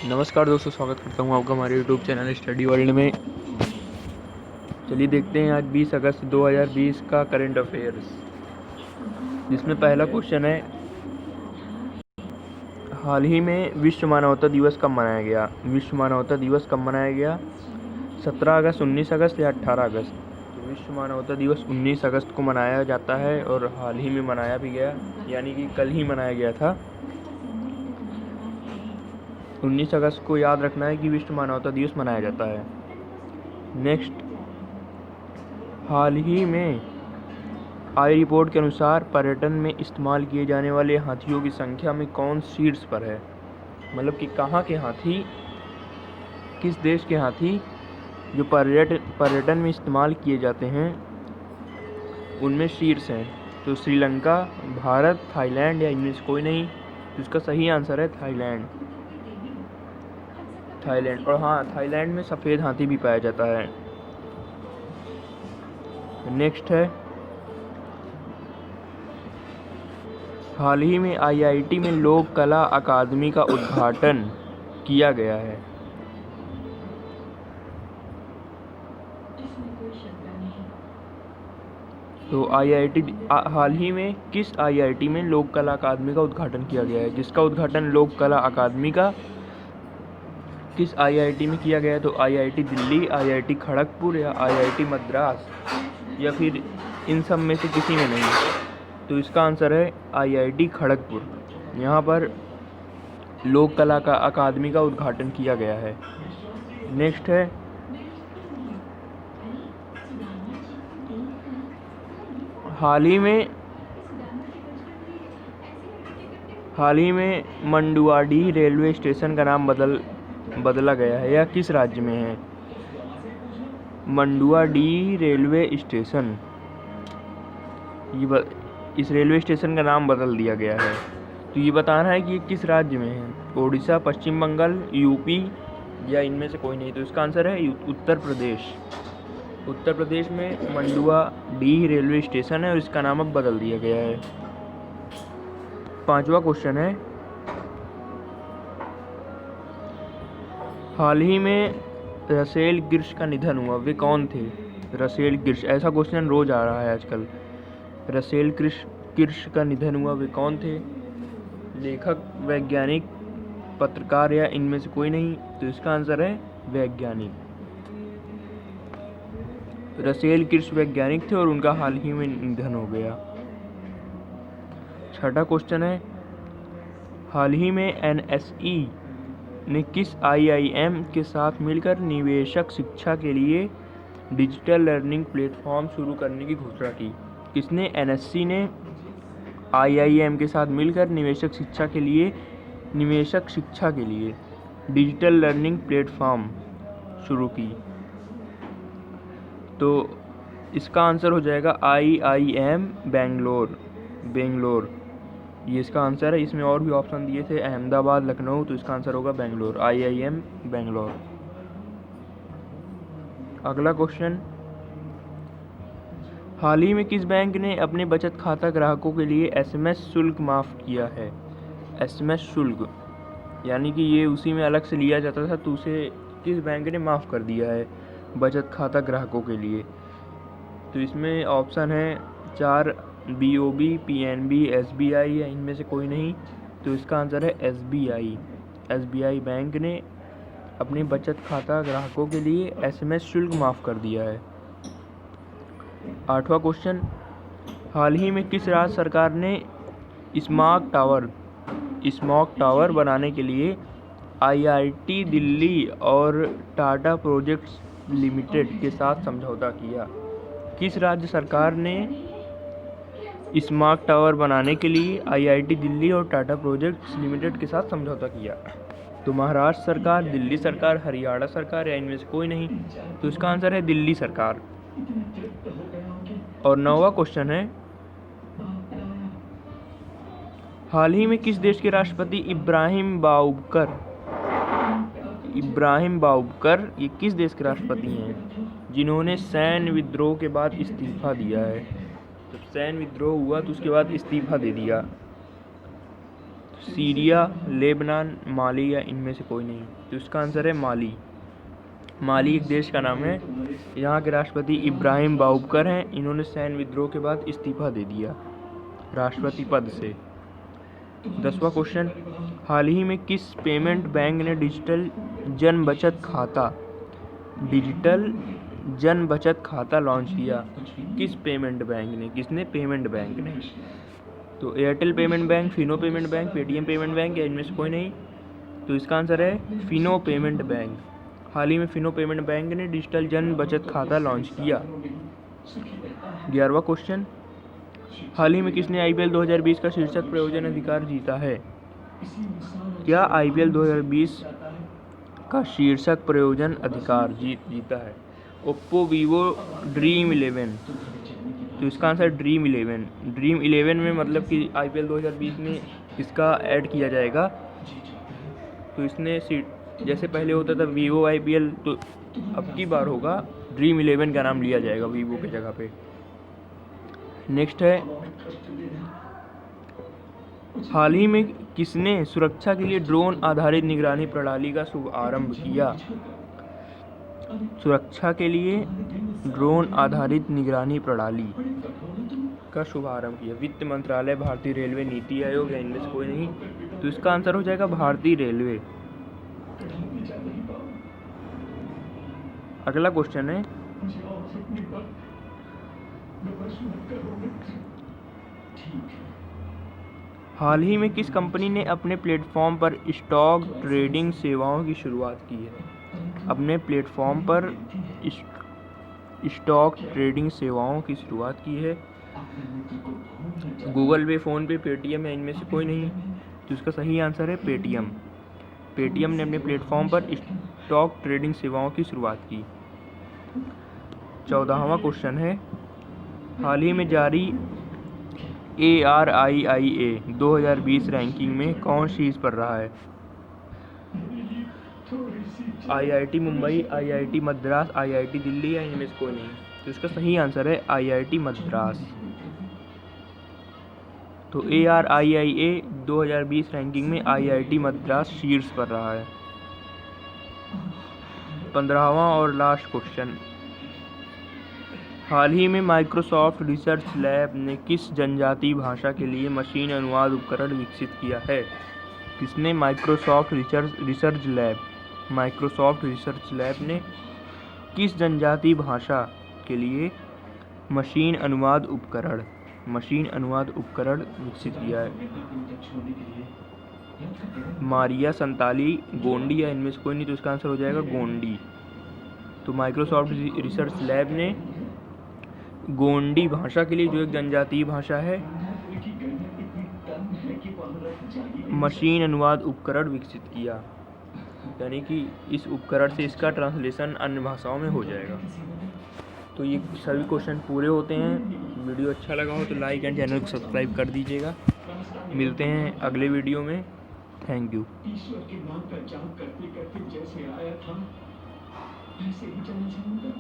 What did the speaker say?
नमस्कार दोस्तों, स्वागत करता हूँ आपका हमारे यूट्यूब चैनल स्टडी वर्ल्ड में। चलिए देखते हैं आज 20 अगस्त 2020 का करंट अफेयर्स, जिसमें पहला क्वेश्चन है, हाल ही में विश्व मानवता दिवस कब मनाया गया? विश्व मानवता दिवस कब मनाया गया? 17 अगस्त, 19 अगस्त या 18 अगस्त? तो विश्व मानवता दिवस 19 अगस्त को मनाया जाता है और हाल ही में मनाया भी गया, यानी कि कल ही मनाया गया था। 19 अगस्त को याद रखना है कि विश्व मानवता दिवस मनाया जाता है। नेक्स्ट, हाल ही में आई रिपोर्ट के अनुसार पर्यटन में इस्तेमाल किए जाने वाले हाथियों की संख्या में कौन शीर्ष पर है? मतलब कि कहाँ के हाथी, किस देश के हाथी जो पर्यटन में इस्तेमाल किए जाते हैं उनमें शीर्ष हैं। तो श्रीलंका, भारत, थाईलैंड या इनमें से कोई नहीं। तो इसका सही आंसर है थाईलैंड। और हाँ, थाईलैंड में सफ़ेद हाथी भी पाया जाता है। नेक्स्ट है, हाल ही में आईआईटी में लोक कला अकादमी का उद्घाटन किया गया है। तो हाल ही में किस आईआईटी में लोक कला अकादमी का उद्घाटन किया गया है? जिसका उद्घाटन लोक कला अकादमी का किस आईआईटी में किया गया है? तो आईआईटी दिल्ली, आईआईटी खड़गपुर या आईआईटी मद्रास, या फिर इन सब में से किसी में नहीं। तो इसका आंसर है आईआईटी खड़गपुर। यहाँ पर लोक कला का अकादमी का उद्घाटन किया गया है। नेक्स्ट है, हाल ही में मंडुआडीह रेलवे स्टेशन का नाम बदला गया है, यह किस राज्य में है? मंडुआडीह रेलवे स्टेशन, इस रेलवे स्टेशन का नाम बदल दिया गया है। तो ये बताना है कि ये किस राज्य में है? ओडिशा, पश्चिम बंगाल, यूपी या इनमें से कोई नहीं। तो इसका आंसर है उत्तर प्रदेश। उत्तर प्रदेश में मंडुआडीह रेलवे स्टेशन है और इसका नाम अब बदल दिया गया है। पांचवा क्वेश्चन है, हाल ही में रसेल गिर्श का निधन हुआ, वे कौन थे? रसेल गिर्श, ऐसा क्वेश्चन रोज आ रहा है आजकल। रसेल गिर्श का निधन हुआ, वे कौन थे? लेखक, वैज्ञानिक, पत्रकार या इनमें से कोई नहीं। तो इसका आंसर है वैज्ञानिक। रसेल गिर्श वैज्ञानिक थे और उनका हाल ही में निधन हो गया। छठा क्वेश्चन है, हाल ही में एनएसई ने किस आईआईएम के साथ मिलकर निवेशक शिक्षा के लिए डिजिटल लर्निंग प्लेटफॉर्म शुरू करने की घोषणा की? किसने? एनएसई ने आईआईएम के साथ मिलकर निवेशक शिक्षा के लिए डिजिटल लर्निंग प्लेटफॉर्म शुरू की। तो इसका आंसर हो जाएगा आईआईएम बेंगलोर। ये इसका आंसर है। इसमें और भी ऑप्शन दिए थे, अहमदाबाद, लखनऊ, तो इसका आंसर होगा बेंगलोर, आईआईएम बेंगलोर। अगला क्वेश्चन, हाल ही में किस बैंक ने अपने बचत खाता ग्राहकों के लिए एसएमएस शुल्क माफ़ किया है? एसएमएस शुल्क यानी कि ये उसी में अलग से लिया जाता था, तो उसे किस बैंक ने माफ़ कर दिया है बचत खाता ग्राहकों के लिए? तो इसमें ऑप्शन है 4, बीओबी, पीएनबी, एसबीआई या इनमें से कोई नहीं। तो इसका आंसर है एसबीआई। एसबीआई बैंक ने अपने बचत खाता ग्राहकों के लिए एसएमएस शुल्क माफ़ कर दिया है। आठवां क्वेश्चन, हाल ही में किस राज्य सरकार ने स्मार्ट टावर बनाने के लिए आईआईटी दिल्ली और टाटा प्रोजेक्ट्स लिमिटेड के साथ समझौता किया? किस राज्य सरकार ने स्मार्ट टावर बनाने के लिए आईआईटी दिल्ली और टाटा प्रोजेक्ट्स लिमिटेड के साथ समझौता किया? तो महाराष्ट्र सरकार, दिल्ली सरकार, हरियाणा सरकार या इनमें से कोई नहीं। तो इसका आंसर है दिल्ली सरकार। और 9वां क्वेश्चन है, हाल ही में किस देश के राष्ट्रपति इब्राहिम बाउबकर ये किस देश के राष्ट्रपति हैं जिन्होंने सैन्य विद्रोह के बाद इस्तीफा दिया है? जब सैन्य विद्रोह हुआ तो उसके बाद इस्तीफा दे दिया। सीरिया, लेबनान, माली या इनमें से कोई नहीं। तो इसका आंसर है माली। माली एक देश का नाम है। यहाँ के राष्ट्रपति इब्राहिम बाउबकर हैं। इन्होंने सैन्य विद्रोह के बाद इस्तीफा दे दिया राष्ट्रपति पद से। 10वां क्वेश्चन, हाल ही में किस पेमेंट बैंक ने डिजिटल जन बचत खाता लॉन्च किया? किस पेमेंट बैंक ने? किसने? पेमेंट बैंक ने। तो Airtel payment bank, Fino payment bank, Paytm payment bank या इनमें से कोई नहीं। तो इसका आंसर है फिनो पेमेंट बैंक। हाल ही में फिनो पेमेंट बैंक ने डिजिटल जन बचत खाता लॉन्च किया। 11वां क्वेश्चन, हाल ही में किसने आईपीएल 2020 का शीर्षक प्रायोजन अधिकार जीता है? क्या आईपीएल 2020 का शीर्षक प्रायोजन अधिकार जीता है? Oppo, Vivo, dream 11। तो इसका आंसर ड्रीम 11 में मतलब कि आईपीएल 2020 में इसका ऐड किया जाएगा। तो इसने जैसे पहले होता था वीवो आईपीएल, तो अब की बार होगा ड्रीम 11 का नाम लिया जाएगा वीवो की जगह पे। नेक्स्ट है, हाल ही में किसने सुरक्षा के लिए ड्रोन आधारित निगरानी प्रणाली का शुभारंभ किया? सुरक्षा के लिए ड्रोन आधारित निगरानी प्रणाली का शुभारंभ किया। वित्त मंत्रालय, भारतीय रेलवे, नीति आयोग या इनमें से कोई नहीं। तो इसका आंसर हो जाएगा भारतीय रेलवे। अगला क्वेश्चन है, हाल ही में किस कंपनी ने अपने प्लेटफॉर्म पर स्टॉक ट्रेडिंग सेवाओं की शुरुआत की है? अपने प्लेटफॉर्म पर स्टॉक ट्रेडिंग सेवाओं की शुरुआत की है। गूगल पे, फ़ोन पे, पेटीएम या इनमें से कोई नहीं। तो इसका सही आंसर है पेटीएम। पेटीएम ने अपने प्लेटफॉर्म पर स्टॉक ट्रेडिंग सेवाओं की शुरुआत की। 14वां क्वेश्चन है, हाल ही में जारी ARIIA 2020 रैंकिंग में कौन शीर्ष पर रहा है? IIT Mumbai, IIT Madras, IIT Delhi या इनमें से कोई नहीं। तो इसका सही आंसर है IIT मद्रास। तो ARIIA 2020 रैंकिंग में IIT मद्रास शीर्ष पर रहा है। 15वां और लास्ट क्वेश्चन, हाल ही में माइक्रोसॉफ्ट रिसर्च लैब ने किस जनजातीय भाषा के लिए मशीन अनुवाद उपकरण विकसित किया है? किसने? माइक्रोसॉफ्ट रिसर्च लैब ने किस जनजातीय भाषा के लिए मशीन अनुवाद उपकरण विकसित किया है? मारिया, संताली, गोंडी या इनमें से कोई नहीं। तो इसका आंसर हो जाएगा गोंडी। तो माइक्रोसॉफ्ट रिसर्च लैब ने गोंडी भाषा के लिए, जो एक जनजातीय भाषा है, मशीन अनुवाद उपकरण विकसित किया। यानी कि इस उपकरण से इसका ट्रांसलेशन अन्य भाषाओं में हो जाएगा। तो ये सभी क्वेश्चन पूरे होते हैं। वीडियो अच्छा लगा हो तो लाइक एंड चैनल को सब्सक्राइब कर दीजिएगा। मिलते हैं अगले वीडियो में। Thank you. ईश्वर के नाम का जाप करते करते जैसे आया था ऐसे ही चला जाऊंगा।